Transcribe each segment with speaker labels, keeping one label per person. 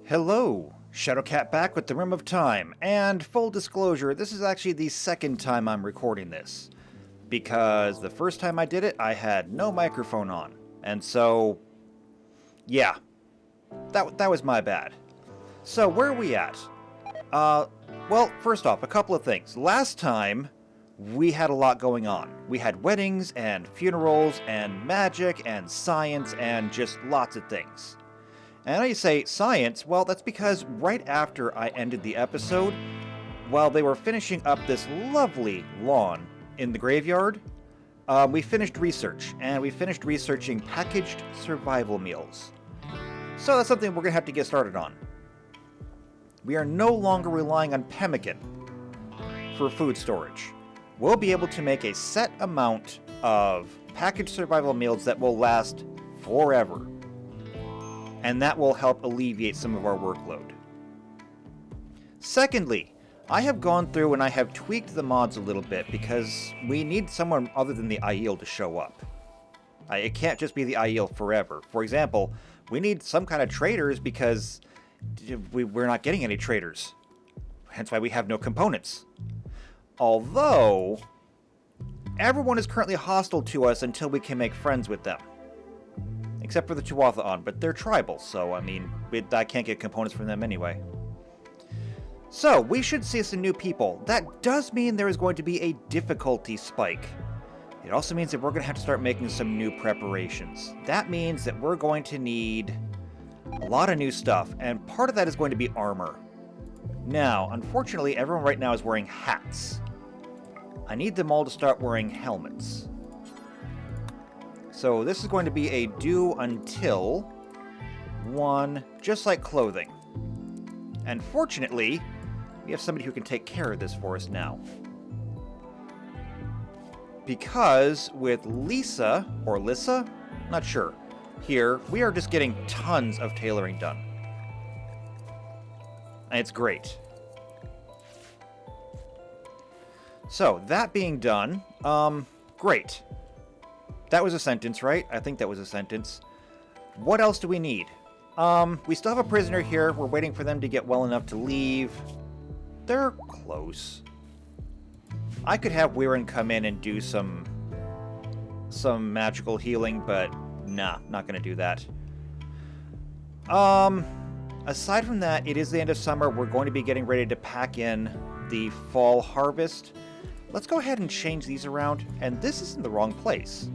Speaker 1: Hello, Shadowcat back with the Rim of Time, and full disclosure, this is actually the second time I'm recording this, because the first time I did it, I had no microphone on, and so, yeah, that was my bad. So, where are we at? Well, first off, a couple of things. Last time, we had a lot going on. We had weddings, and funerals, and magic, and science, and just lots of things. And I say science, well, that's because right after I ended the episode, while they were finishing up this lovely lawn in the graveyard, we finished research, and we finished researching packaged survival meals. So that's something we're going to have to get started on. We are no longer relying on pemmican for food storage. We'll be able to make a set amount of packaged survival meals that will last forever. And that will help alleviate some of our workload. Secondly, I have gone through and I have tweaked the mods a little bit because we need someone other than the Aiel to show up. It can't just be the Aiel forever. For example, we need some kind of traders because we're not getting any traders. Hence why we have no components. Although, everyone is currently hostile to us until we can make friends with them. Except for the Tuatha, but they're tribal, so, I mean, I can't get components from them anyway. So, we should see some new people. That does mean there is going to be a difficulty spike. It also means that we're going to have to start making some new preparations. That means that we're going to need a lot of new stuff, and part of that is going to be armor. Now, unfortunately, everyone right now is wearing hats. I need them all to start wearing helmets. So this is going to be a do until one, just like clothing. And fortunately, we have somebody who can take care of this for us now. Because with Lisa, or Lissa, not sure, here, we are just getting tons of tailoring done. And it's great. So, that being done, great. That was a sentence, right? I think that was a sentence. What else do we need? We still have a prisoner here. We're waiting for them to get well enough to leave. They're close. I could have Weirin come in and do some magical healing, but nah, not gonna do that. Aside from that, it is the end of summer. We're going to be getting ready to pack in the fall harvest. Let's go ahead and change these around, and this is in the wrong place.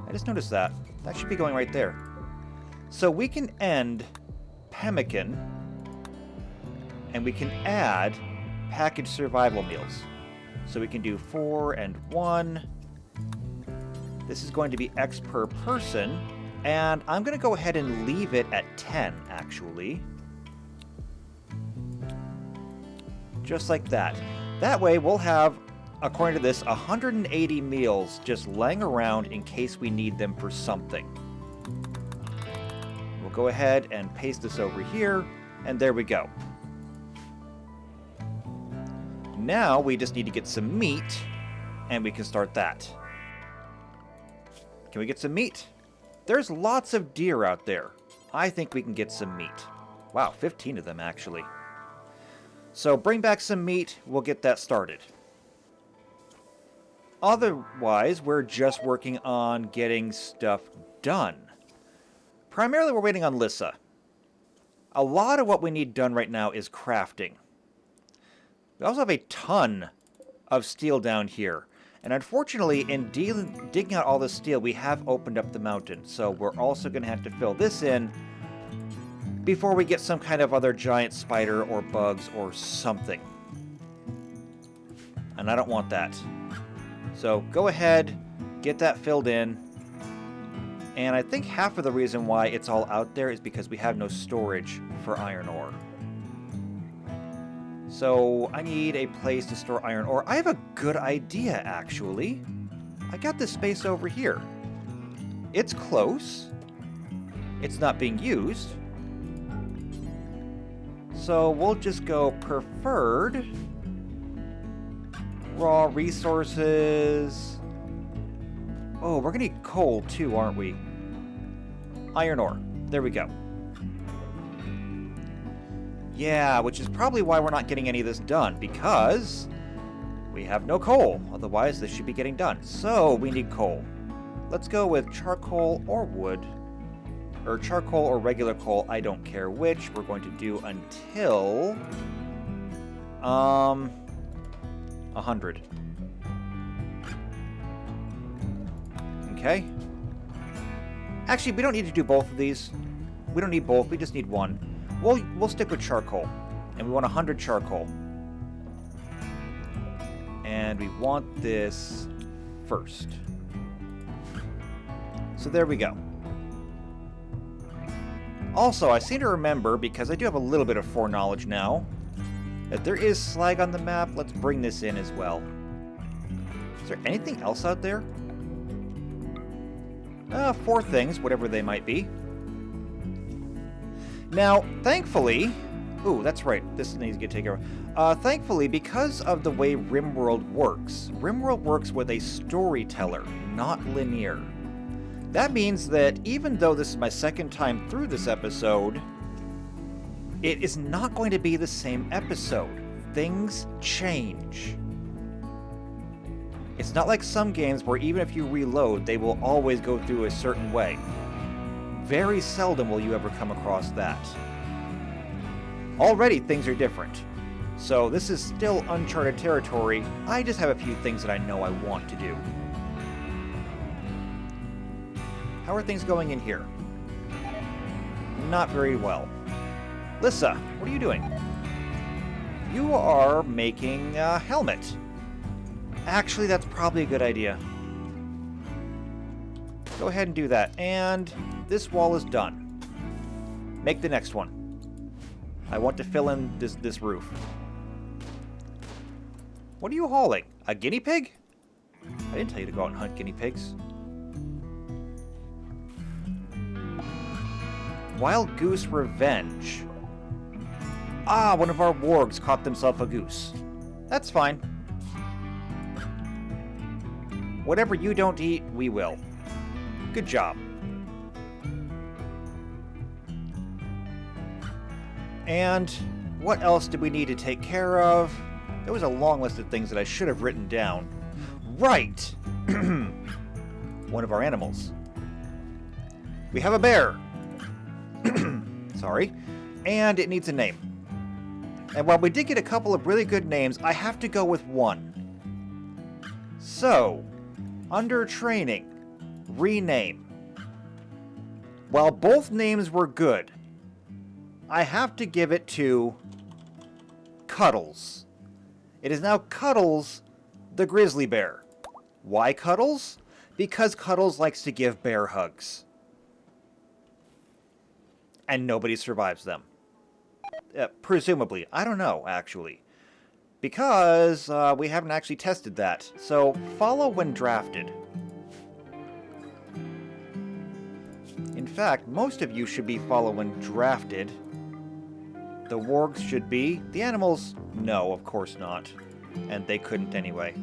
Speaker 1: I just noticed that. That should be going right there. So we can end pemmican, and we can add packaged survival meals. So we can do 4 and 1. This is going to be X per person, and I'm going to go ahead and leave it at 10, actually. Just like that. That way we'll have, according to this, 180 meals just laying around in case we need them for something. We'll go ahead and paste this over here, and there we go. Now we just need to get some meat, and we can start that. Can we get some meat? There's lots of deer out there. I think we can get some meat. Wow, 15 of them actually. So bring back some meat, we'll get that started. Otherwise, we're just working on getting stuff done. Primarily, we're waiting on Lissa. A lot of what we need done right now is crafting. We also have a ton of steel down here. And unfortunately, in digging out all the steel, we have opened up the mountain. So we're also going to have to fill this in before we get some kind of other giant spider or bugs or something. And I don't want that. So go ahead, get that filled in. And I think half of the reason why it's all out there is because we have no storage for iron ore. So I need a place to store iron ore. I have a good idea, actually. I got this space over here. It's close. It's not being used. So we'll just go preferred. Raw resources. Oh, we're gonna need coal too, aren't we? Iron ore. There we go. Yeah, which is probably why we're not getting any of this done, because we have no coal. Otherwise, this should be getting done. So, we need coal. Let's go with charcoal or wood. Or charcoal or regular coal, I don't care which. We're going to do until 100. Okay. Actually, we don't need to do both of these. We don't need both, we just need one. We'll stick with charcoal. And we want 100 charcoal. And we want this first. So there we go. Also, I seem to remember, because I do have a little bit of foreknowledge now, that there is slag on the map. Let's bring this in as well. Is there anything else out there? 4 things, whatever they might be. Now, thankfully... Ooh, that's right. This needs to get taken care of. Thankfully, because of the way RimWorld works with a storyteller, not linear. That means that even though this is my second time through this episode, it is not going to be the same episode. Things change. It's not like some games where even if you reload, they will always go through a certain way. Very seldom will you ever come across that. Already, things are different. So this is still uncharted territory. I just have a few things that I know I want to do. How are things going in here? Not very well. Lissa, what are you doing? You are making a helmet. Actually, that's probably a good idea. Go ahead and do that. And this wall is done. Make the next one. I want to fill in this roof. What are you hauling? A guinea pig? I didn't tell you to go out and hunt guinea pigs. Wild Goose Revenge. Ah, one of our wargs caught themselves a goose. That's fine. Whatever you don't eat, we will. Good job. And what else did we need to take care of? There was a long list of things that I should have written down. Right! One of our animals. We have a bear. Sorry. And it needs a name. And while we did get a couple of really good names, I have to go with one. So, under training, rename. While both names were good, I have to give it to Cuddles. It is now Cuddles the grizzly bear. Why Cuddles? Because Cuddles likes to give bear hugs. And nobody survives them. Presumably. I don't know, actually. Because we haven't actually tested that. So, follow when drafted. In fact, most of you should be follow when drafted. The wargs should be. The animals, no, of course not. And they couldn't anyway.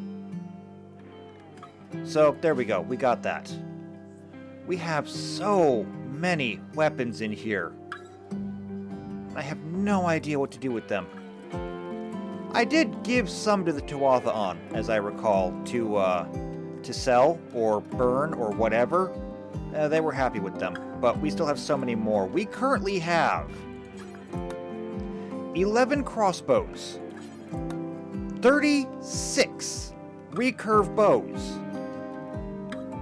Speaker 1: So, there we go. We got that. We have so many weapons in here. I have no idea what to do with them. I did give some to the Tuatha, as I recall, to sell or burn or whatever. They were happy with them, but we still have so many more. We currently have 11 crossbows, 36 recurve bows,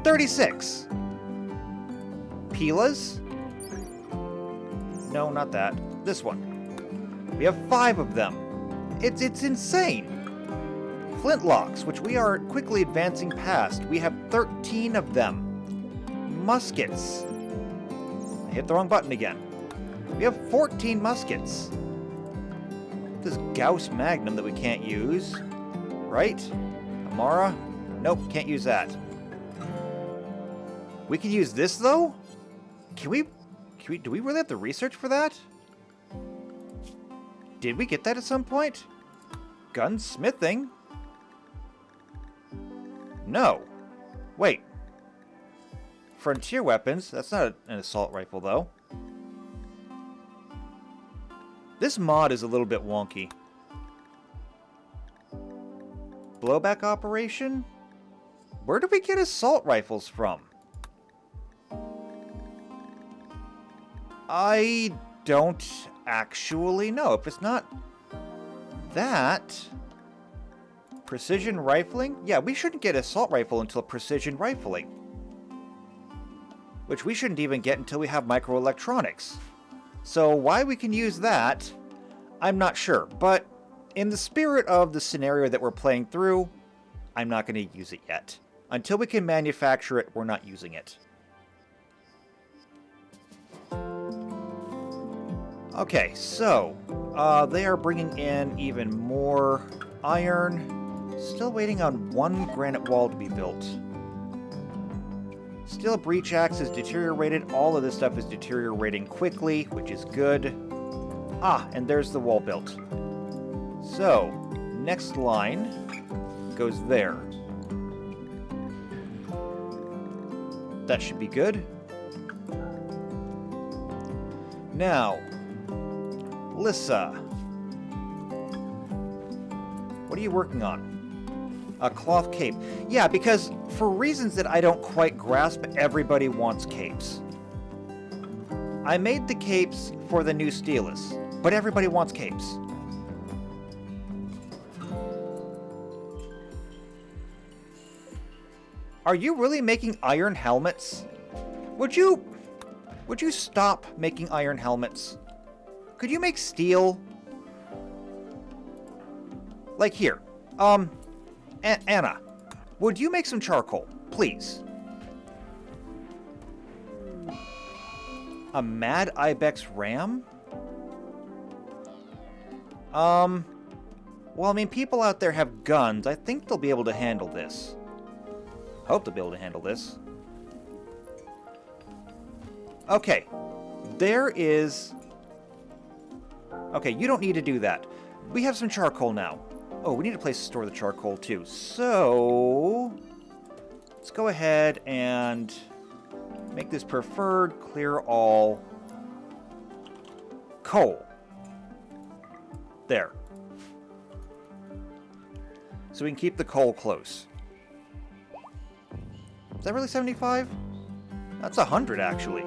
Speaker 1: 36 pilas. No, not that. This one. We have 5 of them. It's insane. Flintlocks, which we are quickly advancing past. We have 13 of them. Muskets. I hit the wrong button again. We have 14 muskets. This Gauss Magnum that we can't use. Right? Amara? Nope, can't use that. We can use this, though? Do we really have to research for that? Did we get that at some point? Gunsmithing? No. Wait. Frontier weapons? That's not an assault rifle, though. This mod is a little bit wonky. Blowback operation? Where do we get assault rifles from? I don't actually know. If it's not that... Precision rifling? Yeah, we shouldn't get assault rifle until precision rifling. Which we shouldn't even get until we have microelectronics. So why we can use that, I'm not sure. But in the spirit of the scenario that we're playing through, I'm not going to use it yet. Until we can manufacture it, we're not using it. Okay, so they are bringing in even more iron. Still waiting on one granite wall to be built. Steel breach axe is deteriorated. All of this stuff is deteriorating quickly, which is good. Ah, and there's the wall built. So, next line goes there. That should be good. Now, Lissa. What are you working on? A cloth cape. Yeah, because for reasons that I don't quite grasp, everybody wants capes. I made the capes for the new Steelus, but everybody wants capes. Are you really making iron helmets? Would you stop making iron helmets? Could you make steel? Like here. Anna, would you make some charcoal, please? A mad ibex ram? Well, I mean, people out there have guns. I think they'll be able to handle this. Hope they'll be able to handle this. Okay. There is... Okay, you don't need to do that. We have some charcoal now. Oh, we need a place to store the charcoal, too. So... let's go ahead and make this preferred, clear all. Coal. There. So we can keep the coal close. Is that really 75? That's 100, actually.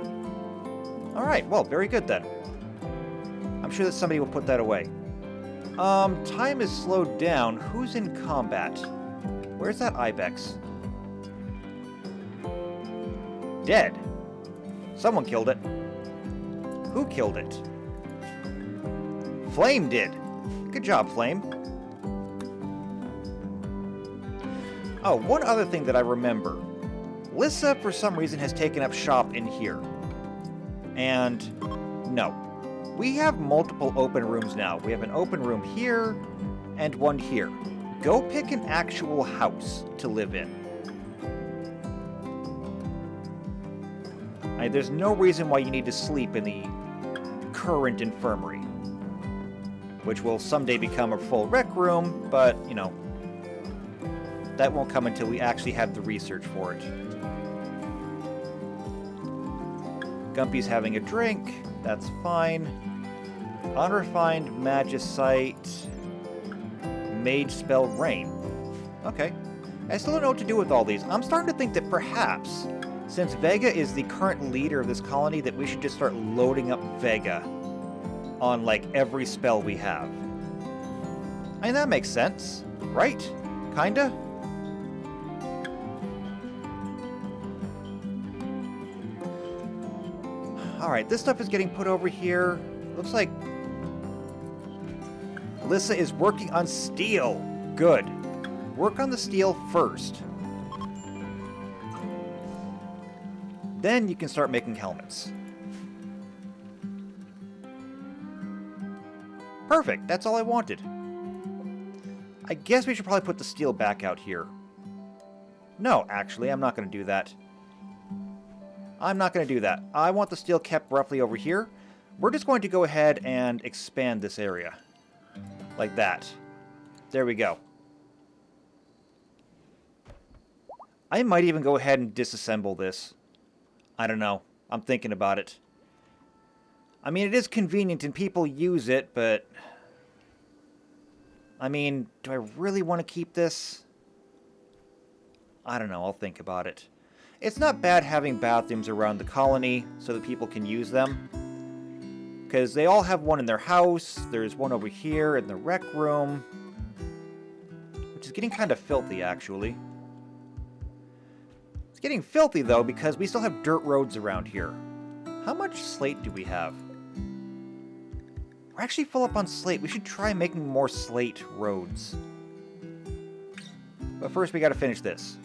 Speaker 1: Alright, well, very good then. I'm sure that somebody will put that away. Time is slowed down. Who's in combat? Where's that ibex? Dead. Someone killed it. Who killed it? Flame did. Good job, Flame. Oh, one other thing that I remember. Lissa, for some reason, has taken up shop in here. And no. We have multiple open rooms now. We have an open room here and one here. Go pick an actual house to live in. There's no reason why you need to sleep in the current infirmary. Which will someday become a full rec room, but, you know, that won't come until we actually have the research for it. Gumpy's having a drink. That's fine. Unrefined Magicite. Mage spell Rain. Okay. I still don't know what to do with all these. I'm starting to think that perhaps, since Vega is the current leader of this colony, that we should just start loading up Vega on, like, every spell we have. I mean, that makes sense, right? Kinda? Alright, this stuff is getting put over here. Looks like Lissa is working on steel. Good. Work on the steel first. Then you can start making helmets. Perfect, that's all I wanted. I guess we should probably put the steel back out here. No, actually, I'm not going to do that. I'm not going to do that. I want the steel kept roughly over here. We're just going to go ahead and expand this area. Like that. There we go. I might even go ahead and disassemble this. I don't know. I'm thinking about it. I mean, it is convenient and people use it, but... I mean, do I really want to keep this? I don't know, I'll think about it. It's not bad having bathrooms around the colony so that people can use them. Because they all have one in their house, there's one over here in the rec room. Which is getting kind of filthy, actually. It's getting filthy, though, because we still have dirt roads around here. How much slate do we have? We're actually full up on slate. We should try making more slate roads. But first we gotta finish this.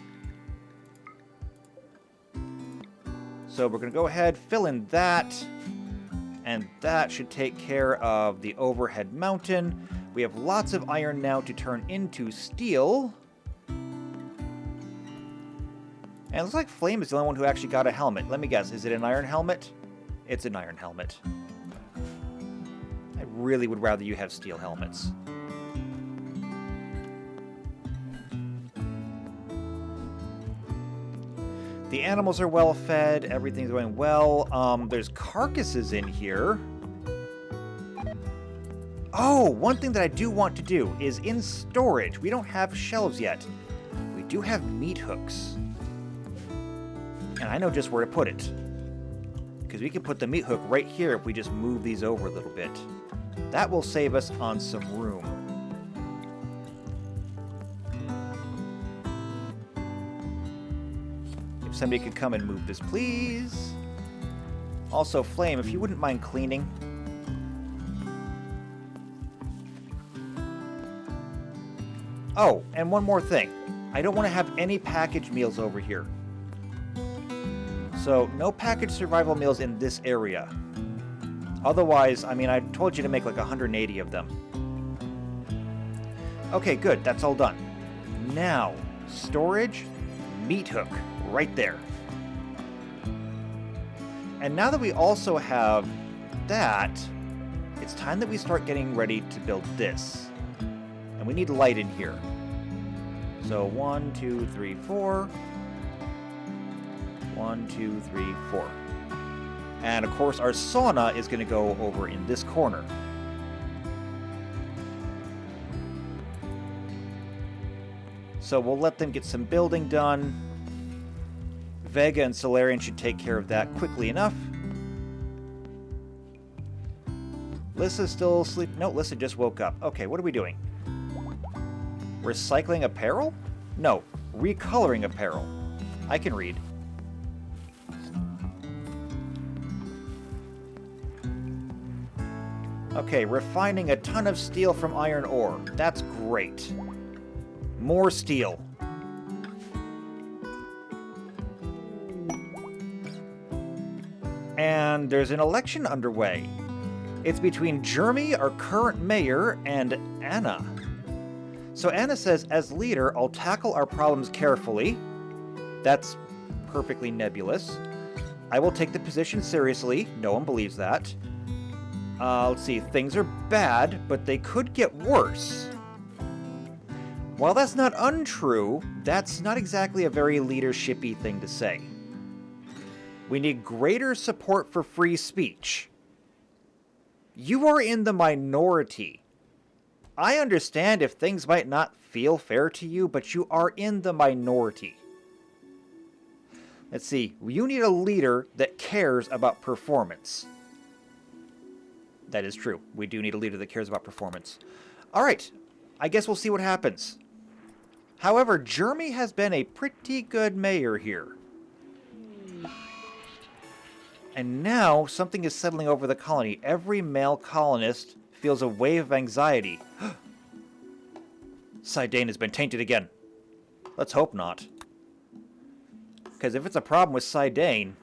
Speaker 1: So we're gonna go ahead, fill in that. And that should take care of the overhead mountain. We have lots of iron now to turn into steel. And it looks like Flame is the only one who actually got a helmet. Let me guess, is it an iron helmet? It's an iron helmet. I really would rather you have steel helmets. The animals are well fed, everything's going well. There's carcasses in here. Oh, one thing that I do want to do is in storage. We don't have shelves yet. We do have meat hooks. And I know just where to put it. Because we can put the meat hook right here if we just move these over a little bit. That will save us on some room. If somebody could come and move this, please. Also, Flame, if you wouldn't mind cleaning. Oh, and one more thing. I don't want to have any packaged meals over here. So, no packaged survival meals in this area. Otherwise, I mean, I told you to make like 180 of them. Okay, good. That's all done. Now, storage, meat hook, right there. And now that we also have that, it's time that we start getting ready to build this. And we need light in here. So 1, 2, 3, 4. 1, 2, 3, 4. And of course our sauna is going to go over in this corner. So we'll let them get some building done. Vega and Solarian should take care of that quickly enough. Lissa's still asleep. No, Lissa just woke up. Okay, what are we doing? Recycling apparel? No, recoloring apparel. I can read. Okay, refining a ton of steel from iron ore. That's great. More steel. And there's an election underway. It's between Jeremy, our current mayor, and Anna. So Anna says, as leader, I'll tackle our problems carefully. That's perfectly nebulous. I will take the position seriously. No one believes that. Let's see. Things are bad, but they could get worse. While that's not untrue, that's not exactly a very leadership-y thing to say. We need greater support for free speech. You are in the minority. I understand if things might not feel fair to you, but you are in the minority. Let's see. You need a leader that cares about performance. That is true. We do need a leader that cares about performance. All right. I guess we'll see what happens. However, Jeremy has been a pretty good mayor here. And now something is settling over the colony. Every male colonist feels a wave of anxiety. Sidane has been tainted again. Let's hope not. Because if it's a problem with Sidane...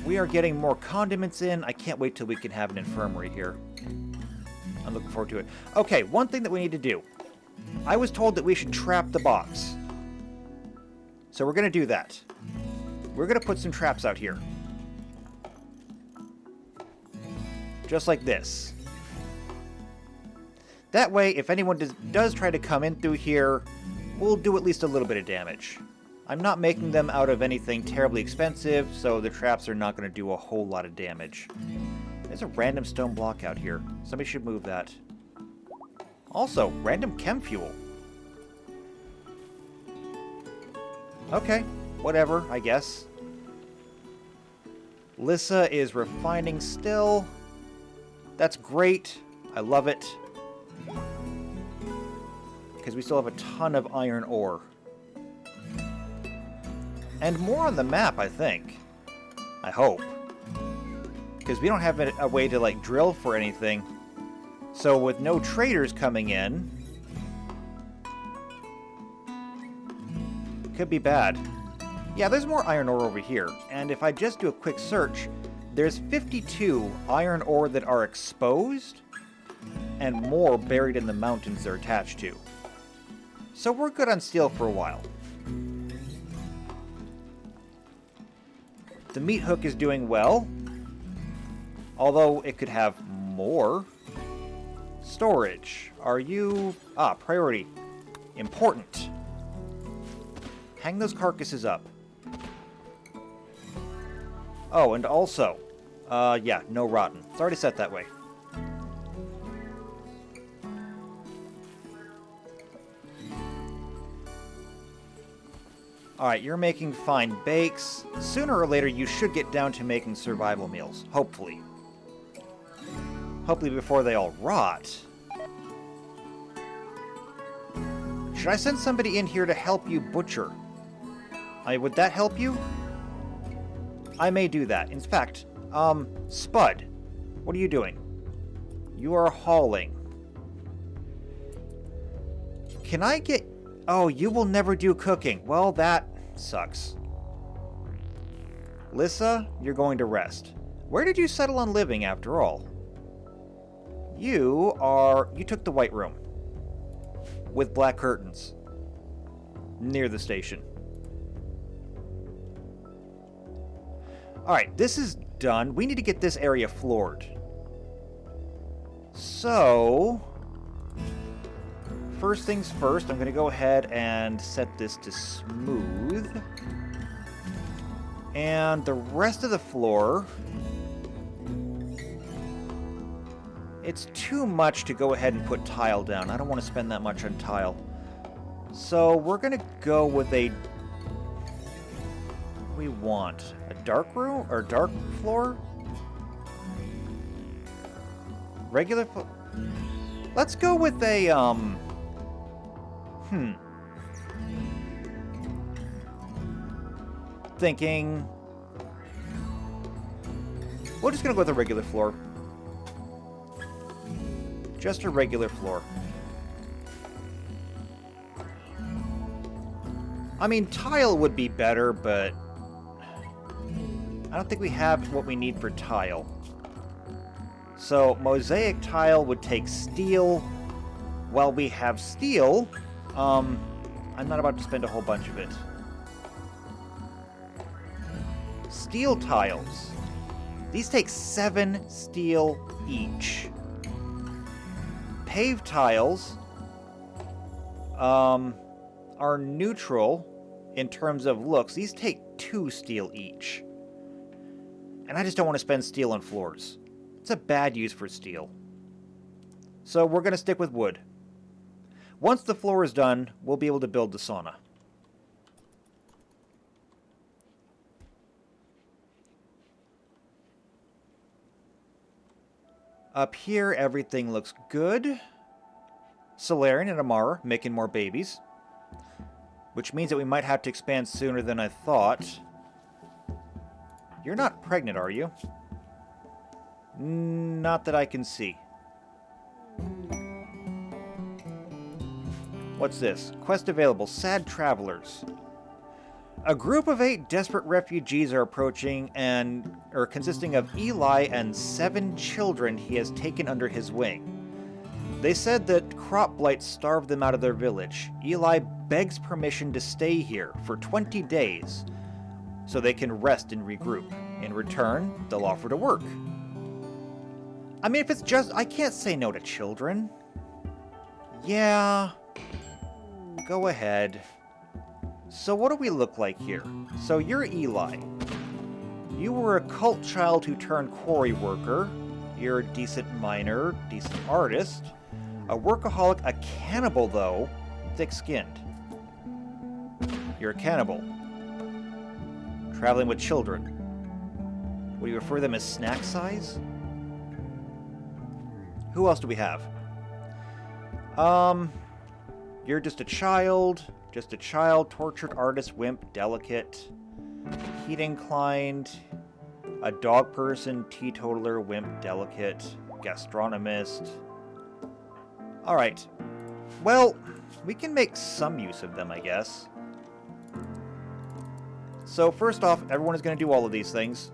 Speaker 1: We are getting more condiments in. I can't wait till we can have an infirmary here. I'm looking forward to it. Okay, one thing that we need to do. I was told that we should trap the box. So we're going to do that. We're going to put some traps out here. Just like this. That way, if anyone does try to come in through here, we'll do at least a little bit of damage. I'm not making them out of anything terribly expensive, so the traps are not going to do a whole lot of damage. There's a random stone block out here. Somebody should move that. Also, random chem fuel. Okay, whatever, I guess. Lissa is refining still. That's great. I love it. Because we still have a ton of iron ore. And more on the map, I think. I hope. Because we don't have a way to, like, drill for anything. So with no traders coming in... could be bad. Yeah, there's more iron ore over here. And if I just do a quick search, there's 52 iron ore that are exposed, and more buried in the mountains they're attached to. So we're good on steel for a while. The meat hook is doing well, although it could have more. Storage. Are you... priority. Important. Hang those carcasses up. Oh, and also, yeah, no rotten. It's already set that way. Alright, you're making fine bakes. Sooner or later, you should get down to making survival meals. Hopefully. Hopefully before they all rot. Should I send somebody in here to help you butcher? Would that help you? I may do that. In fact, Spud, what are you doing? You are hauling. Can I get... Oh, you will never do cooking. Well, that sucks. Lissa, you're going to rest. Where did you settle on living, after all? You took the white room. With black curtains. Near the station. Alright, this is done. We need to get this area floored. So... first things first, I'm going to go ahead and set this to smooth. And the rest of the floor... it's too much to go ahead and put tile down. I don't want to spend that much on tile. So we're going to go with a... what do we want? A dark room? Or dark floor? Regular floor? Let's go with a, thinking... we're just gonna go with a regular floor. Just a regular floor. I mean, tile would be better, but... I don't think we have what we need for tile. So, mosaic tile would take steel. While we have steel, I'm not about to spend a whole bunch of it. Steel tiles. These take 7 steel each. Paved tiles are neutral in terms of looks. These take 2 steel each. And I just don't want to spend steel on floors. It's a bad use for steel. So we're going to stick with wood. Once the floor is done, we'll be able to build the sauna. Up here, everything looks good. Solarian and Amara making more babies. Which means that we might have to expand sooner than I thought. You're not pregnant, are you? Not that I can see. What's this? Quest available. Sad travelers. A group of 8 desperate refugees are approaching and are consisting of Eli and 7 children he has taken under his wing. They said that crop blight starved them out of their village. Eli begs permission to stay here for 20 days so they can rest and regroup. In return, they'll offer to work. I mean, if it's just... I can't say no to children. Yeah. Go ahead. So what do we look like here? So you're Eli. You were a cult child who turned quarry worker. You're a decent miner, decent artist. A workaholic, a cannibal though, thick-skinned. You're a cannibal. Traveling with children. Would you refer them as snack size? Who else do we have? You're just a child, tortured artist, wimp, delicate, heat inclined, a dog person, teetotaler, wimp, delicate, gastronomist. Alright. Well, we can make some use of them, I guess. So first off, everyone is going to do all of these things.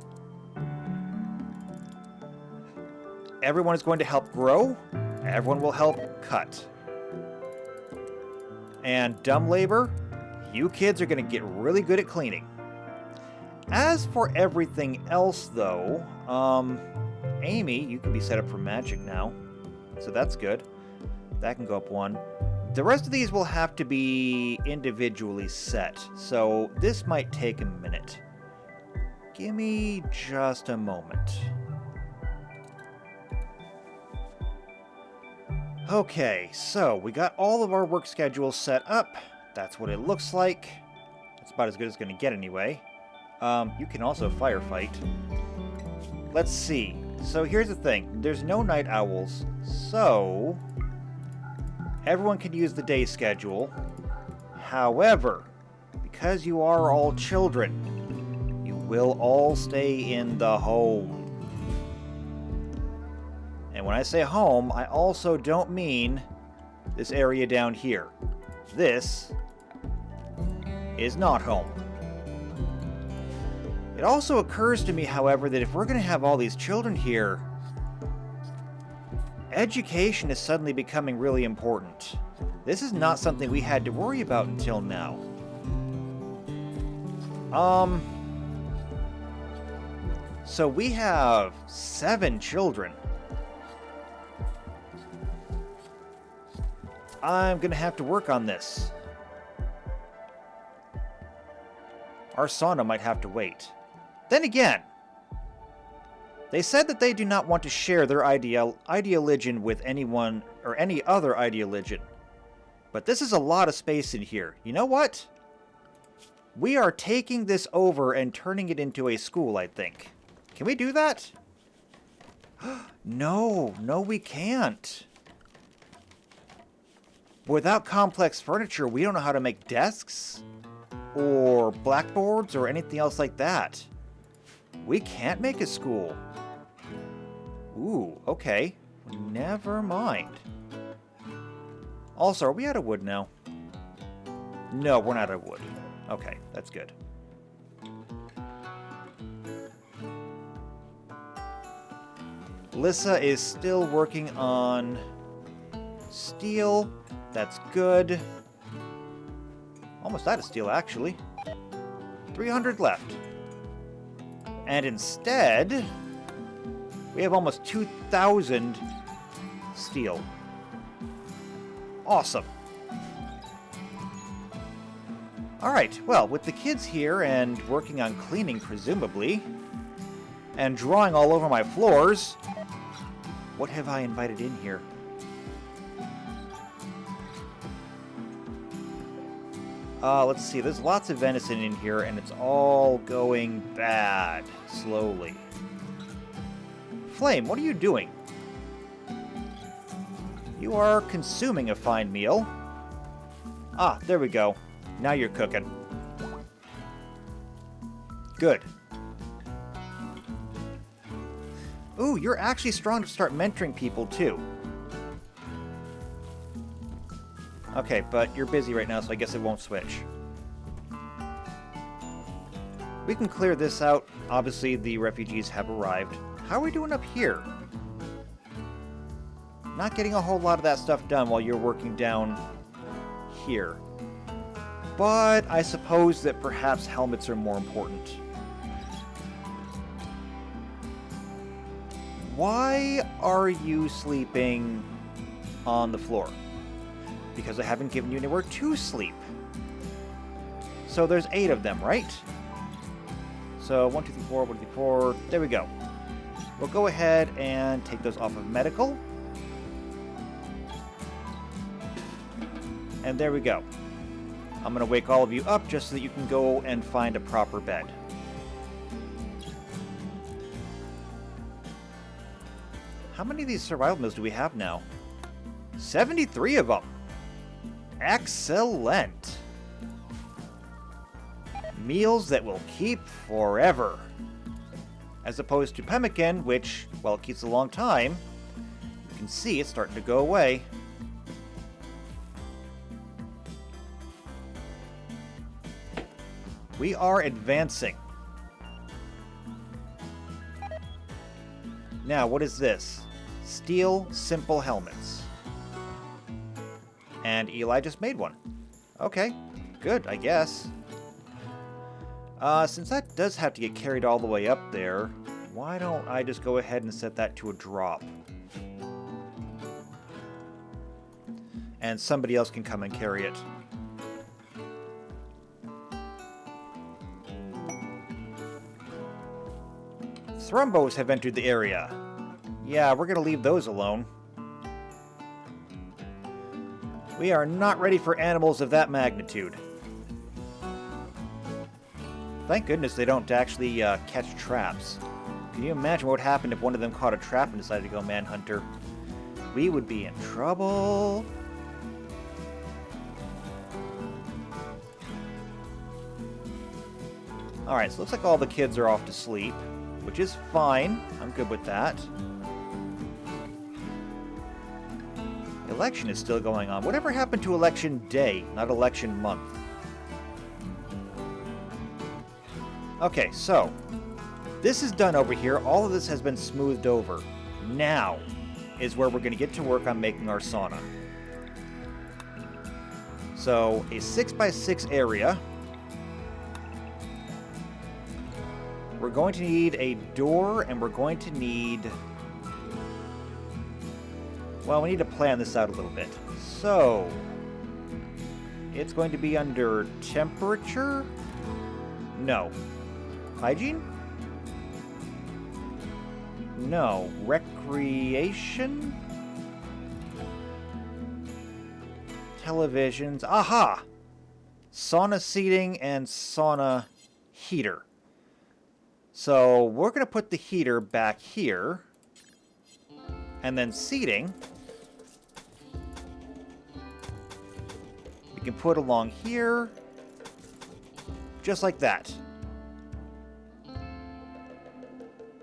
Speaker 1: Everyone is going to help grow. Everyone will help cut. And dumb labor, you kids are going to get really good at cleaning. As for everything else, though, Amy, you can be set up for magic now. So that's good. That can go up one. The rest of these will have to be individually set, so this might take a minute. Give me just a moment. Okay, so we got all of our work schedules set up. That's what it looks like. It's about as good as it's going to get anyway. You can also firefight. Let's see. So here's the thing. There's no night owls, so everyone can use the day schedule. However, because you are all children, you will all stay in the home. And when I say home, I also don't mean this area down here. This is not home. It also occurs to me, however, that if we're going to have all these children here, education is suddenly becoming really important. This is not something we had to worry about until now. So we have 7 children. I'm gonna have to work on this. Our sauna might have to wait. Then again, they said that they do not want to share their ideologian with anyone or any other ideologian. But this is a lot of space in here. You know what? We are taking this over and turning it into a school, I think. Can we do that? No, we can't. Without complex furniture, we don't know how to make desks or blackboards or anything else like that. We can't make a school. Ooh, okay. Never mind. Also, are we out of wood now? No, we're not out of wood. Okay, that's good. Lissa is still working on steel. That's good. Almost out of steel, actually. 300 left. And instead, we have almost 2,000 steel. Awesome. Alright, well, with the kids here and working on cleaning, presumably, and drawing all over my floors, what have I invited in here? Let's see, there's lots of venison in here, and it's all going bad, slowly. Flame, what are you doing? You are consuming a fine meal. Ah, there we go. Now you're cooking. Good. Ooh, you're actually strong to start mentoring people, too. Okay, but you're busy right now, so I guess it won't switch. We can clear this out. Obviously, the refugees have arrived. How are we doing up here? Not getting a whole lot of that stuff done while you're working down here. But I suppose that perhaps helmets are more important. Why are you sleeping on the floor? Because I haven't given you anywhere to sleep. So there's 8 of them, right? So 1, 2, 3, 4, 1, 2, 3, 4. There we go. We'll go ahead and take those off of medical. And there we go. I'm going to wake all of you up just so that you can go and find a proper bed. How many of these survival meals do we have now? 73 of them. Excellent. Meals that will keep forever. As opposed to pemmican, which, well, it keeps a long time. You can see it's starting to go away. We are advancing. Now, what is this? Steel simple helmets. And Eli just made one. Okay, good, I guess. Since that does have to get carried all the way up there, why don't I just go ahead and set that to a drop? And somebody else can come and carry it. Thrumbos have entered the area. Yeah, we're gonna leave those alone. We are not ready for animals of that magnitude. Thank goodness they don't actually catch traps. Can you imagine what would happen if one of them caught a trap and decided to go manhunter? We would be in trouble. Alright, so it looks like all the kids are off to sleep, which is fine. I'm good with that. Election is still going on. Whatever happened to election day, not election month? Okay, so this is done over here. All of this has been smoothed over. Now is where we're going to get to work on making our sauna. So a 6x6 area. We're going to need a door, and we're going to need... Well, we need to plan this out a little bit. So it's going to be under temperature? No. Hygiene? No. Recreation? Televisions. Aha! Sauna seating and sauna heater. So we're going to put the heater back here. And then seating. We can put along here. Just like that.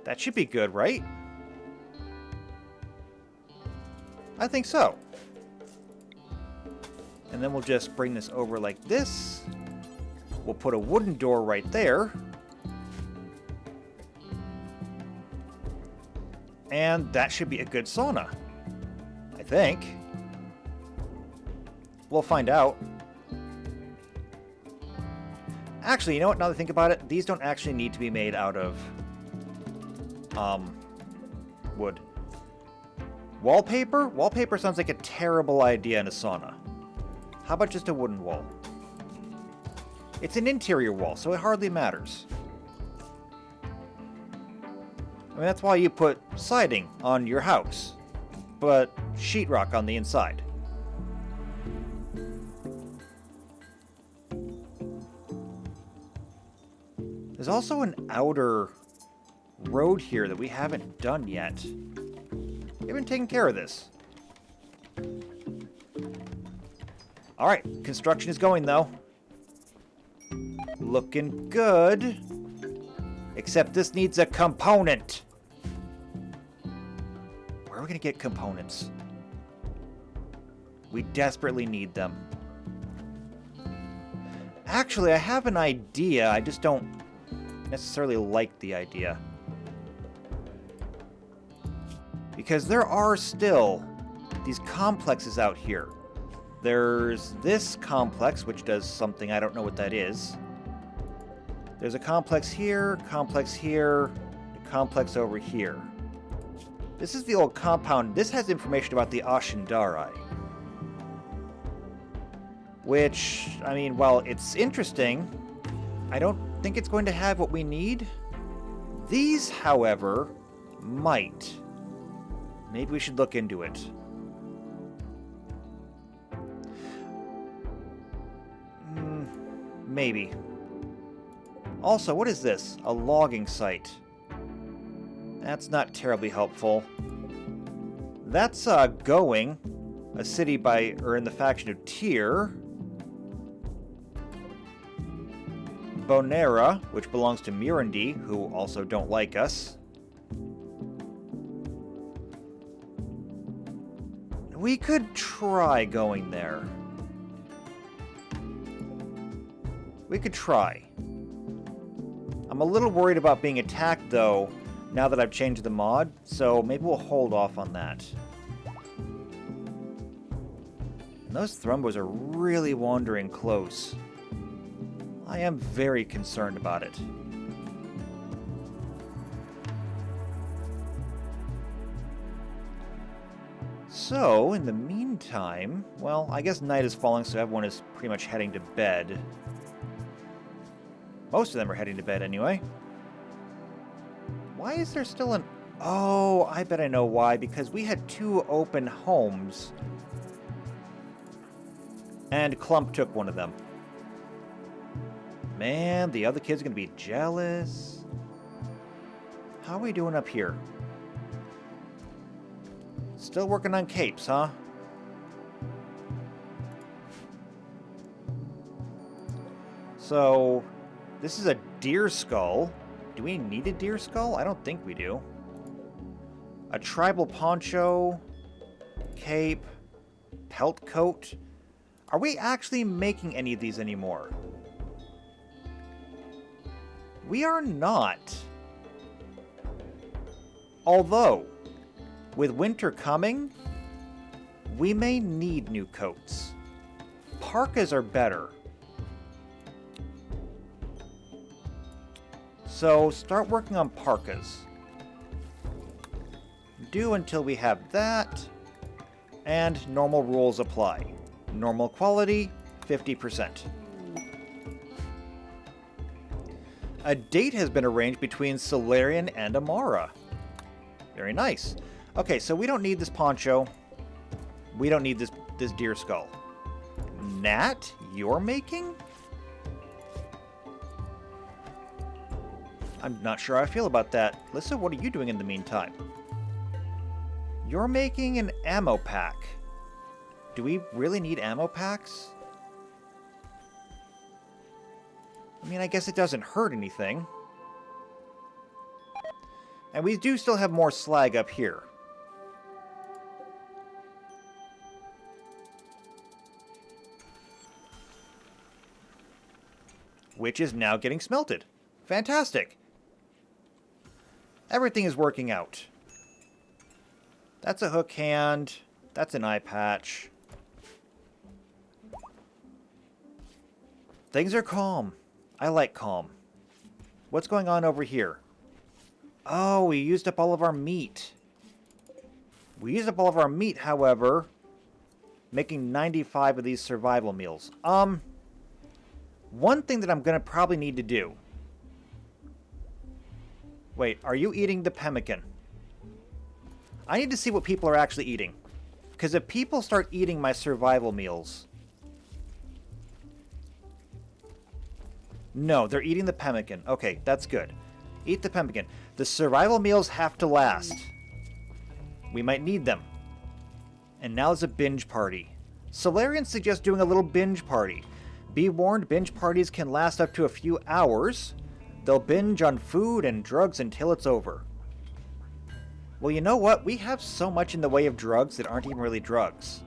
Speaker 1: That should be good, right? I think so. And then we'll just bring this over like this. We'll put a wooden door right there. And that should be a good sauna. I think. We'll find out. Actually, you know what? Now that I think about it, these don't actually need to be made out of wood. Wallpaper? Wallpaper sounds like a terrible idea in a sauna. How about just a wooden wall? It's an interior wall, so it hardly matters. I mean, that's why you put siding on your house, but sheetrock on the inside. There's also an outer road here that we haven't done yet. We haven't taken care of this. Alright, construction is going though. Looking good. Except this needs a component. Where are we going to get components? We desperately need them. Actually, I have an idea. I just don't necessarily like the idea. Because there are still these complexes out here. There's this complex, which does something. I don't know what that is. There's a complex here, a complex over here. This is the old compound. This has information about the Ashendari. Which, I mean, while it's interesting, I don't think it's going to have what we need. These, however, might. Maybe we should look into it. Maybe. Also, what is this? A logging site. That's not terribly helpful. That's Going, a city in the faction of Tyr. Bonera, which belongs to Mirandy, who also don't like us. We could try going there. We could try. I'm a little worried about being attacked, though, now that I've changed the mod, so maybe we'll hold off on that. And those Thrumbos are really wandering close. I am very concerned about it. So, in the meantime, well, I guess night is falling, so everyone is pretty much heading to bed. Most of them are heading to bed anyway. Why is there still an... Oh, I bet I know why. Because we had 2 open homes. And Clump took one of them. Man, the other kid's gonna be jealous. How are we doing up here? Still working on capes, huh? So... This is a deer skull. Do we need a deer skull? I don't think we do. A tribal poncho, cape, pelt coat. Are we actually making any of these anymore? We are not. Although, with winter coming, we may need new coats. Parkas are better. So, start working on parkas. Do until we have that. And normal rules apply. Normal quality, 50%. A date has been arranged between Solarian and Amara. Very nice. Okay, so we don't need this poncho. We don't need this deer skull. Nat, you're making? I'm not sure how I feel about that. Lissa, what are you doing in the meantime? You're making an ammo pack. Do we really need ammo packs? I mean, I guess it doesn't hurt anything. And we do still have more slag up here. Which is now getting smelted. Fantastic. Everything is working out. That's a hook hand. That's an eye patch. Things are calm. I like calm. What's going on over here? Oh, we used up all of our meat. We used up all of our meat, however, making 95 of these survival meals. One thing that I'm going to probably need to do. Wait, are you eating the pemmican? I need to see what people are actually eating. Because if people start eating my survival meals... No, they're eating the pemmican. Okay, that's good. Eat the pemmican. The survival meals have to last. We might need them. And now it's a binge party. Solarians suggest doing a little binge party. Be warned, binge parties can last up to a few hours. They'll binge on food and drugs until it's over. Well, you know what? We have so much in the way of drugs that aren't even really drugs.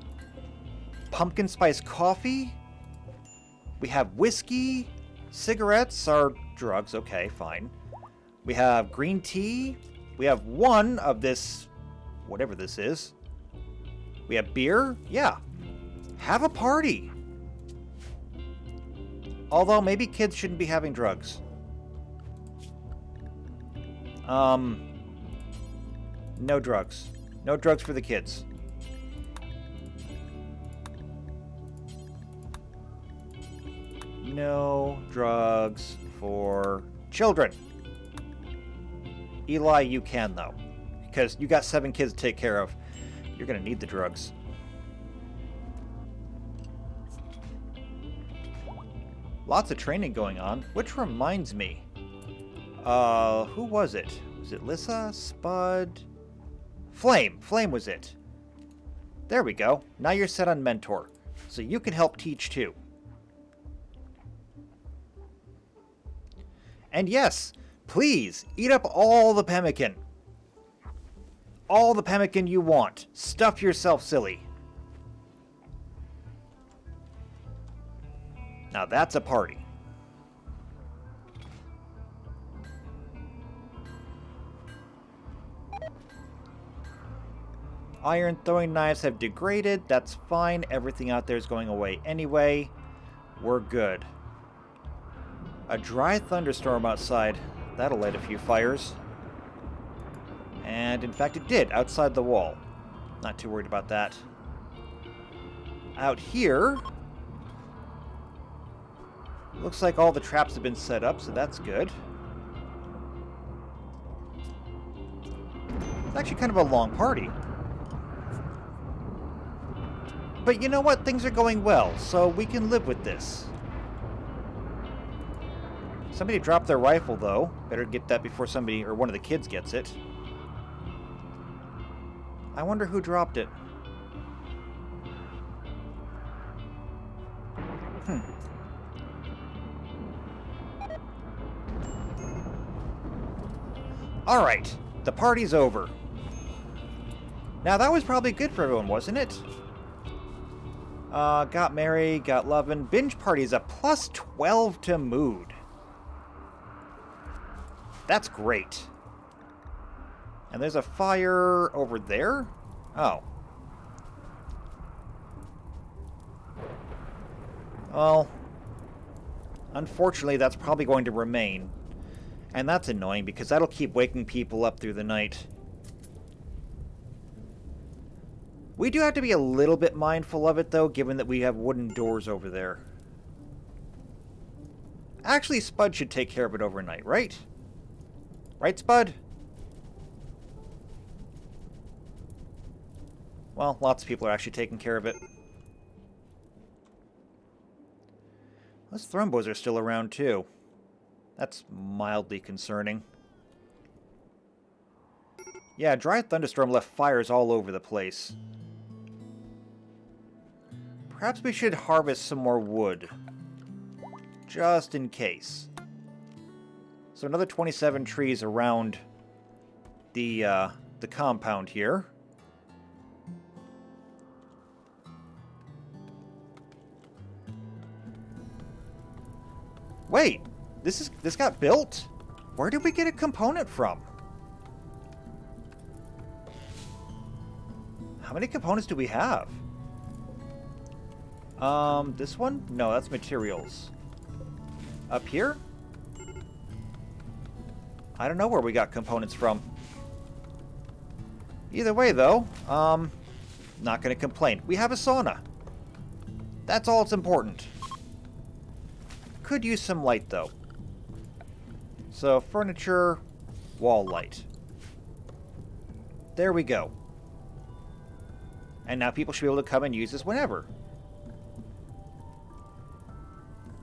Speaker 1: Pumpkin spice coffee. We have whiskey. Cigarettes are drugs. Okay, fine. We have green tea. We have one of this, whatever this is. We have beer. Yeah. Have a party. Although maybe kids shouldn't be having drugs. No drugs. No drugs for the kids. No drugs for children. Eli, you can, though. Because you got 7 kids to take care of. You're going to need the drugs. Lots of training going on, which reminds me. Who was it? Was it Lissa? Spud? Flame. Flame was it. There we go. Now you're set on mentor. So you can help teach too. And yes, please, eat up all the pemmican. All the pemmican you want. Stuff yourself silly. Now that's a party. Iron throwing knives have degraded. That's fine. Everything out there is going away anyway. We're good. A dry thunderstorm outside. That'll light a few fires. And in fact it did, outside the wall. Not too worried about that. Out here, looks like all the traps have been set up, so that's good. It's actually kind of a long party. But you know what? Things are going well, so we can live with this. Somebody dropped their rifle, though. Better get that before somebody, or one of the kids gets it. I wonder who dropped it. Alright, the party's over. Now that was probably good for everyone, wasn't it? Got married, got lovin'. Binge party is a plus 12 to mood. That's great. And there's a fire over there? Oh. Well, unfortunately, that's probably going to remain. And that's annoying because that'll keep waking people up through the night. We do have to be a little bit mindful of it, though, given that we have wooden doors over there. Actually, Spud should take care of it overnight, right? Right, Spud? Well, lots of people are actually taking care of it. Those thrumbos are still around, too. That's mildly concerning. Yeah, dry thunderstorm left fires all over the place. Perhaps we should harvest some more wood. Just in case. So another 27 trees around the compound here. Wait, this got built? Where did we get a component from? How many components do we have? This one? No, that's materials. Up here? I don't know where we got components from. Either way, though, not gonna complain. We have a sauna. That's all that's important. Could use some light, though. So, furniture, wall light. There we go. And now people should be able to come and use this whenever.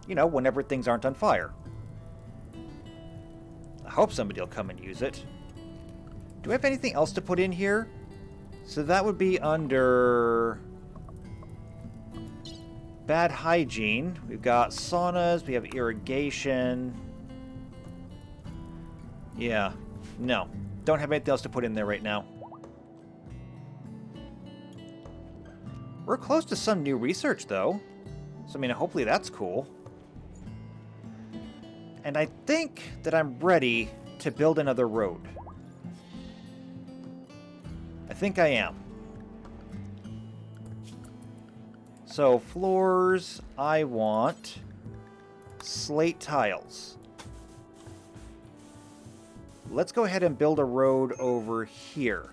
Speaker 1: You know, whenever things aren't on fire. I hope somebody will come and use it. Do we have anything else to put in here? So that would be under bad hygiene. We've got saunas, we have irrigation. Yeah, no. Don't have anything else to put in there right now. We're close to some new research, though. So, I mean, hopefully that's cool. And I think that I'm ready to build another road. I think I am. So, floors, I want slate tiles. Let's go ahead and build a road over here.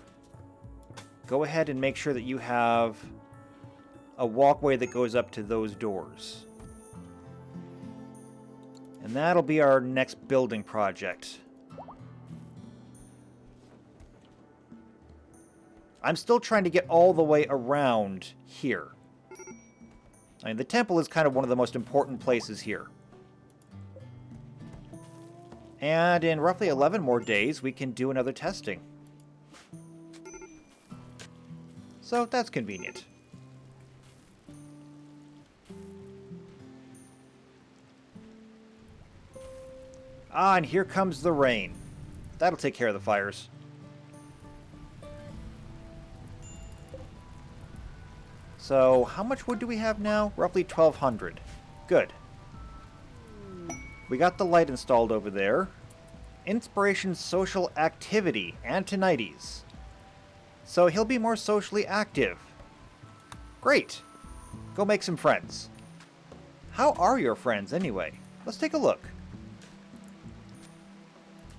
Speaker 1: Go ahead and make sure that you have a walkway that goes up to those doors. And that'll be our next building project. I'm still trying to get all the way around here. I mean, the temple is kind of one of the most important places here. And in roughly 11 more days, we can do another testing. So that's convenient. Ah, and here comes the rain. That'll take care of the fires. So, how much wood do we have now? Roughly 1,200. Good. We got the light installed over there. Inspiration social activity, Antonides. So he'll be more socially active. Great. Go make some friends. How are your friends anyway? Let's take a look.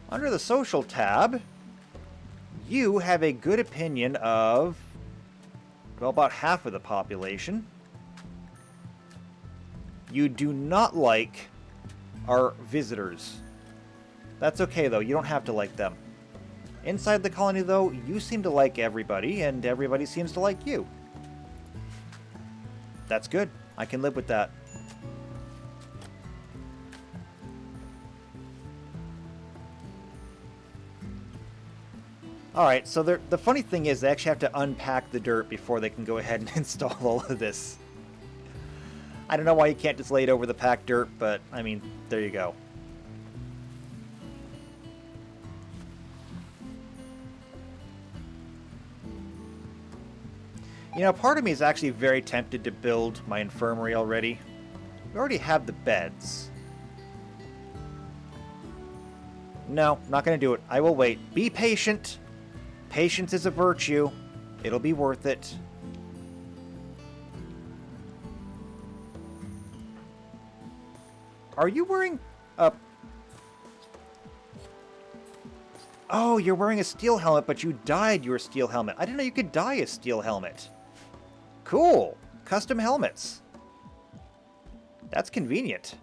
Speaker 1: Under the social tab, you have a good opinion of, well, about half of the population. You do not like our visitors. That's okay, though. You don't have to like them. Inside the colony, though, you seem to like everybody, and everybody seems to like you. That's good. I can live with that. Alright, so the funny thing is they actually have to unpack the dirt before they can go ahead and install all of this. I don't know why you can't just lay it over the packed dirt, but, I mean, there you go. You know, part of me is actually very tempted to build my infirmary already. We already have the beds. No, not going to do it. I will wait. Be patient. Patience is a virtue. It'll be worth it. Are you wearing a... Oh, you're wearing a steel helmet, but you dyed your steel helmet. I didn't know you could dye a steel helmet. Cool. Custom helmets. That's convenient.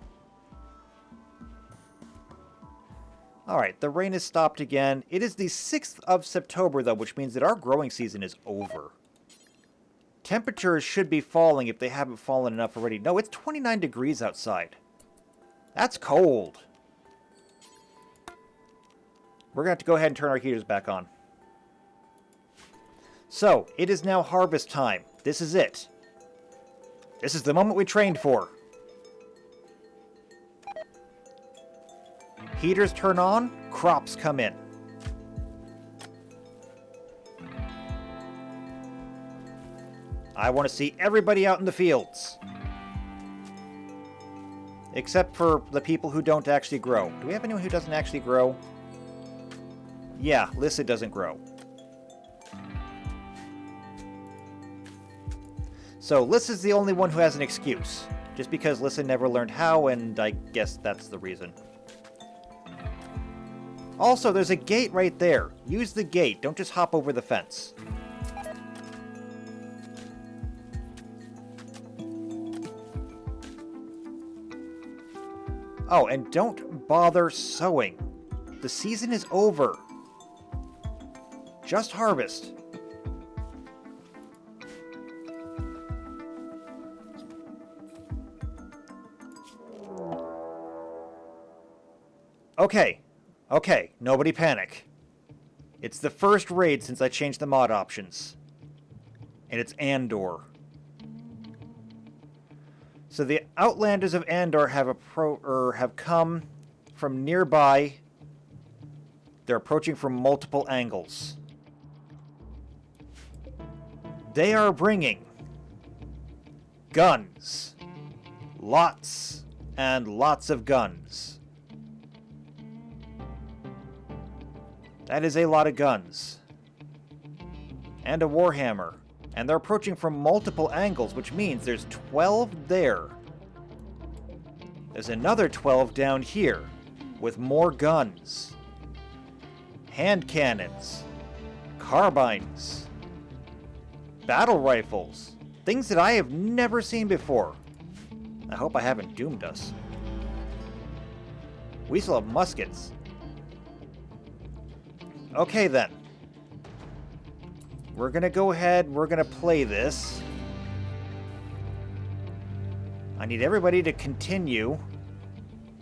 Speaker 1: Alright, the rain has stopped again. It is the 6th of September, though, which means that our growing season is over. Temperatures should be falling if they haven't fallen enough already. No, it's 29 degrees outside. That's cold. We're going to have to go ahead and turn our heaters back on. So, it is now harvest time. This is it. This is the moment we trained for. Heaters turn on, crops come in. I want to see everybody out in the fields. Except for the people who don't actually grow. Do we have anyone who doesn't actually grow? Yeah, Lissa doesn't grow. So Lissa's the only one who has an excuse. Just because Lissa never learned how, and I guess that's the reason. Also, there's a gate right there. Use the gate. Don't just hop over the fence. Oh, and don't bother sowing. The season is over. Just harvest. Okay. Okay, nobody panic. It's the first raid since I changed the mod options. And it's Andor. So the Outlanders of Andor have come from nearby. They're approaching from multiple angles. They are bringing guns. Lots and lots of guns. That is a lot of guns. And a warhammer. And they're approaching from multiple angles, which means there's 12 there. There's another 12 down here, with more guns. Hand cannons. Carbines. Battle rifles. Things that I have never seen before. I hope I haven't doomed us. We still have muskets. Okay, then. We're gonna go ahead, we're gonna play this. I need everybody to continue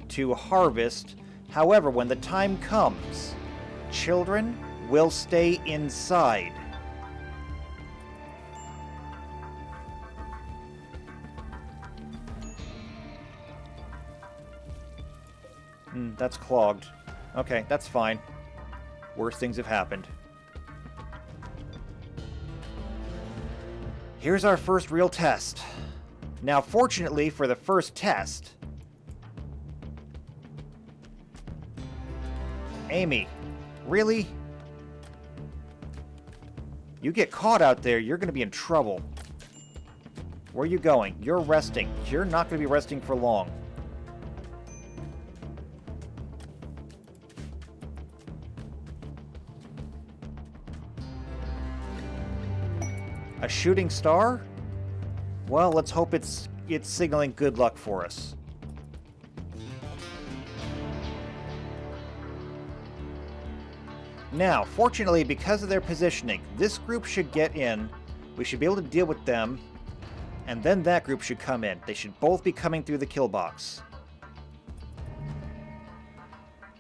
Speaker 1: to harvest. However, when the time comes, children will stay inside. That's clogged. Okay, that's fine. Worse things have happened. Here's our first real test. Now, fortunately for the first test, Amy, really? You get caught out there, you're going to be in trouble. Where are you going? You're resting. You're not going to be resting for long. A shooting star? Well, let's hope it's signaling good luck for us. Now, fortunately, because of their positioning, this group should get in. We should be able to deal with them. And then that group should come in. They should both be coming through the kill box.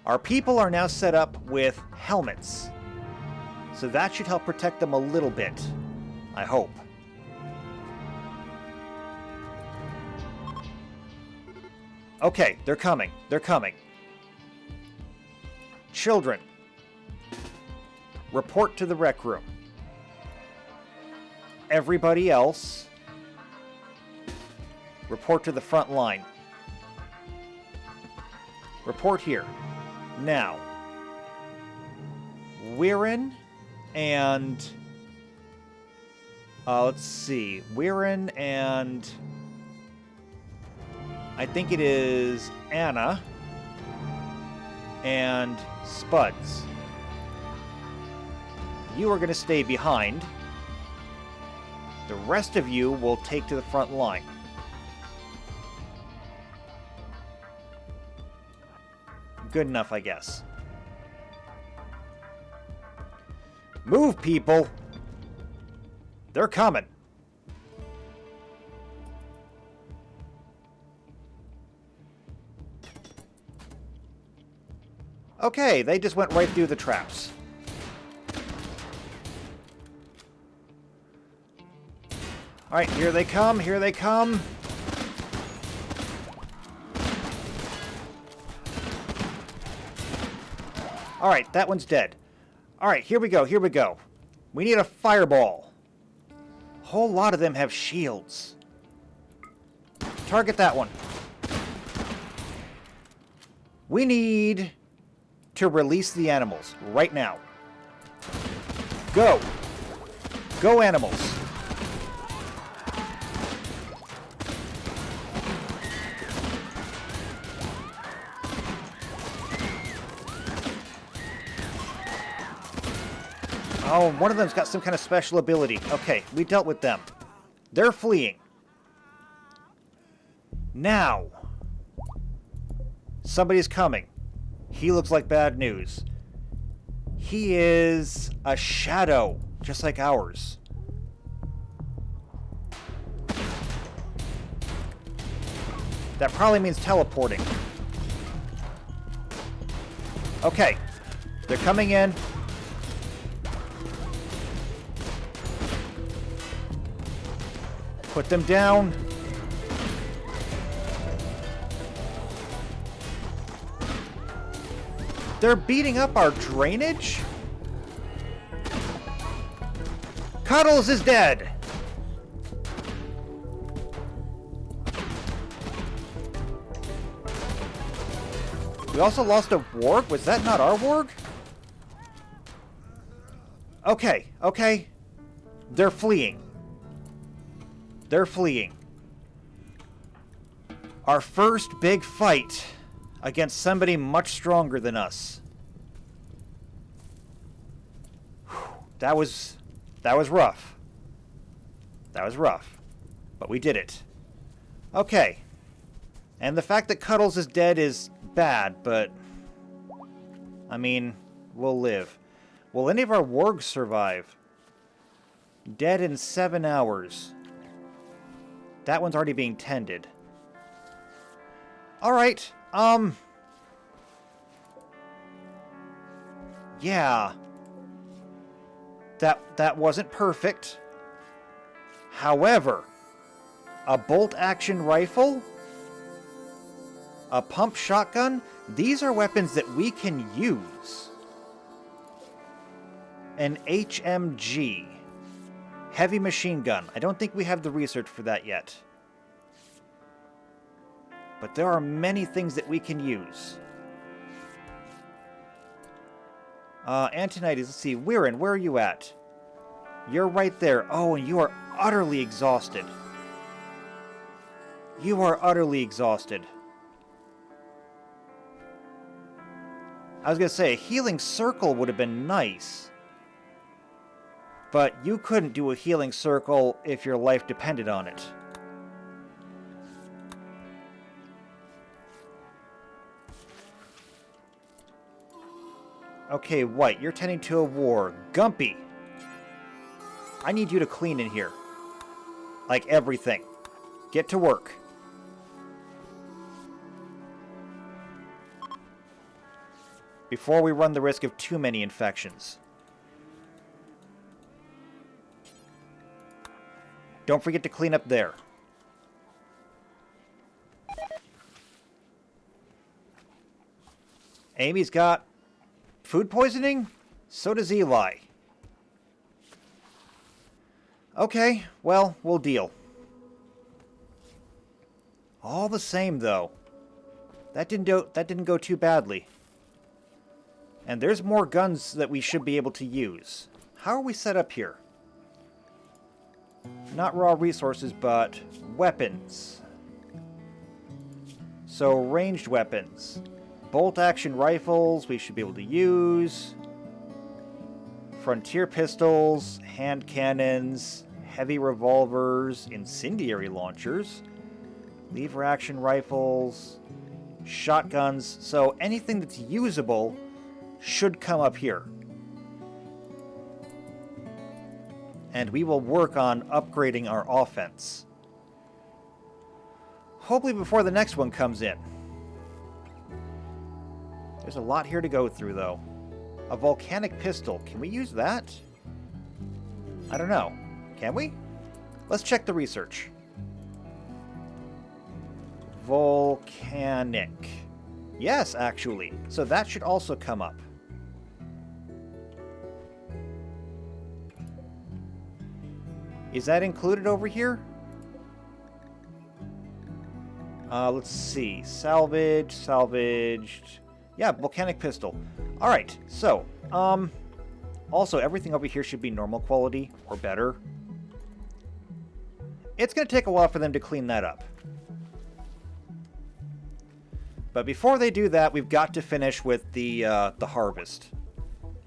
Speaker 1: Our people are now set up with helmets. So that should help protect them a little bit. I hope. Okay, they're coming. They're coming. Children, report to the rec room. Everybody else, report to the front line. Report here. Now, Weirin and... let's see. Weirin and... I think it is Anna and Spuds. You are going to stay behind. The rest of you will take to the front line. Good enough, I guess. Move, people! They're coming. Okay, they just went right through the traps. Alright, here they come, here they come. Alright, that one's dead. Alright, here we go, here we go. We need a fireball. A whole lot of them have shields. Target that one. We need to release the animals right now. Go! Go, animals! Oh, one of them's got some kind of special ability. Okay, we dealt with them. They're fleeing. Now, somebody's coming. He looks like bad news. He is a shadow, just like ours. That probably means teleporting. Okay, they're coming in. Put them down. They're beating up our drainage? Cuddles is dead! We also lost a warg? Was that not our warg? Okay, okay. They're fleeing. They're fleeing. Our first big fight against somebody much stronger than us. That was rough. That was rough. But we did it. Okay. And the fact that Cuddles is dead is bad, but... I mean, we'll live. Will any of our wargs survive? Dead in 7 hours. That one's already being tended. Alright, yeah. That wasn't perfect. However, a bolt-action rifle, a pump shotgun, these are weapons that we can use. An HMG, heavy machine gun. I don't think we have the research for that yet. But there are many things that we can use. Antonides, let's see. Weirin, where are you at? You're right there. Oh, and you are utterly exhausted. You are utterly exhausted. I was going to say, a healing circle would have been nice. But you couldn't do a healing circle if your life depended on it. Okay, White, you're tending to a war. Gumpy, I need you to clean in here. Like everything. Get to work. Before we run the risk of too many infections. Don't forget to clean up there. Amy's got food poisoning? So does Eli. Okay, well, we'll deal. All the same, though. That didn't go too badly. And there's more guns that we should be able to use. How are we set up here? Not raw resources, but weapons. So, ranged weapons. Bolt-action rifles we should be able to use. Frontier pistols, hand cannons, heavy revolvers, incendiary launchers, lever-action rifles, shotguns. So, anything that's usable should come up here. And we will work on upgrading our offense. Hopefully before the next one comes in. There's a lot here to go through, though. A volcanic pistol. Can we use that? I don't know. Can we? Let's check the research. Volcanic. Yes, actually. So that should also come up. Is that included over here? Let's see. Salvage, salvaged. Yeah, volcanic pistol. Alright, so, also everything over here should be normal quality, or better. It's going to take a while for them to clean that up. But before they do that, we've got to finish with the harvest.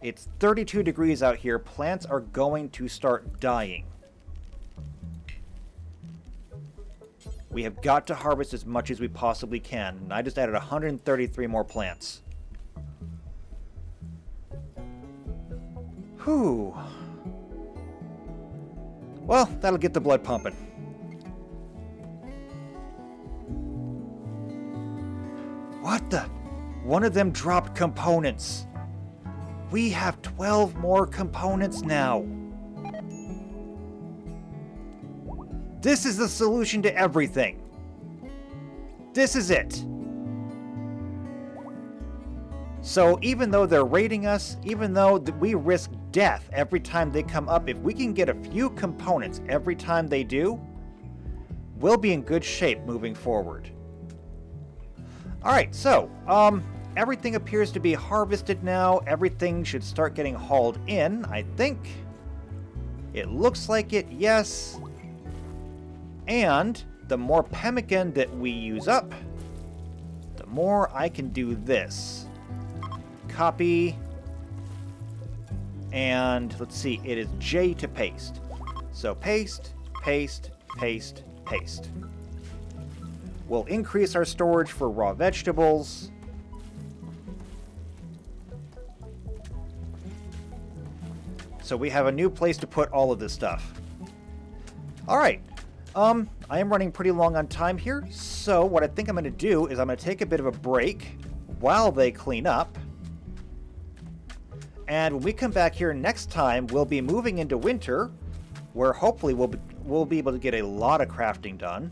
Speaker 1: It's 32 degrees out here. Plants are going to start dying. We have got to harvest as much as we possibly can. And I just added 133 more plants. Whew. Well, that'll get the blood pumping. What the? One of them dropped components. We have 12 more components now. This is the solution to everything. This is it. So even though they're raiding us, even though we risk death every time they come up, if we can get a few components every time they do, we'll be in good shape moving forward. Alright, so, everything appears to be harvested now. Everything should start getting hauled in, I think. It looks like it, yes. And the more pemmican that we use up, the more I can do this. Copy. And let's see, it is J to paste. So paste, paste, paste, paste. We'll increase our storage for raw vegetables. So we have a new place to put all of this stuff. Alright. I am running pretty long on time here, so what I think I'm going to do is I'm going to take a bit of a break while they clean up. And when we come back here next time, we'll be moving into winter, where hopefully we'll be able to get a lot of crafting done.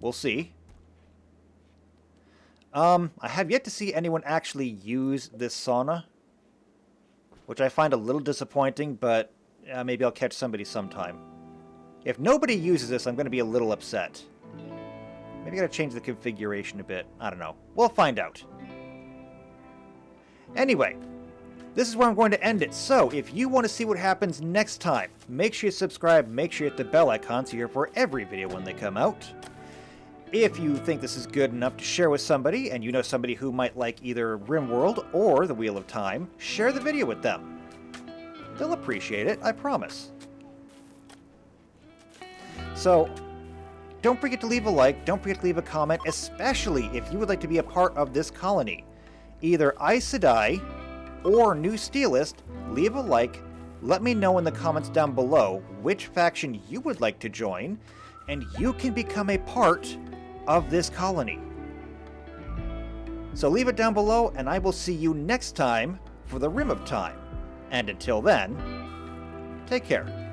Speaker 1: We'll see. I have yet to see anyone actually use this sauna, which I find a little disappointing, but maybe I'll catch somebody sometime. If nobody uses this, I'm going to be a little upset. Maybe I gotta change the configuration a bit. I don't know. We'll find out. Anyway, this is where I'm going to end it. So, if you want to see what happens next time, make sure you subscribe, make sure you hit the bell icon so you're here for every video when they come out. If you think this is good enough to share with somebody, and you know somebody who might like either RimWorld or the Wheel of Time, share the video with them. They'll appreciate it, I promise. So, don't forget to leave a like, don't forget to leave a comment, especially if you would like to be a part of this colony. Either Aes Sedai or New Steelist, leave a like, let me know in the comments down below which faction you would like to join, and you can become a part of this colony. So leave it down below, and I will see you next time for the Rim of Time. And until then, take care.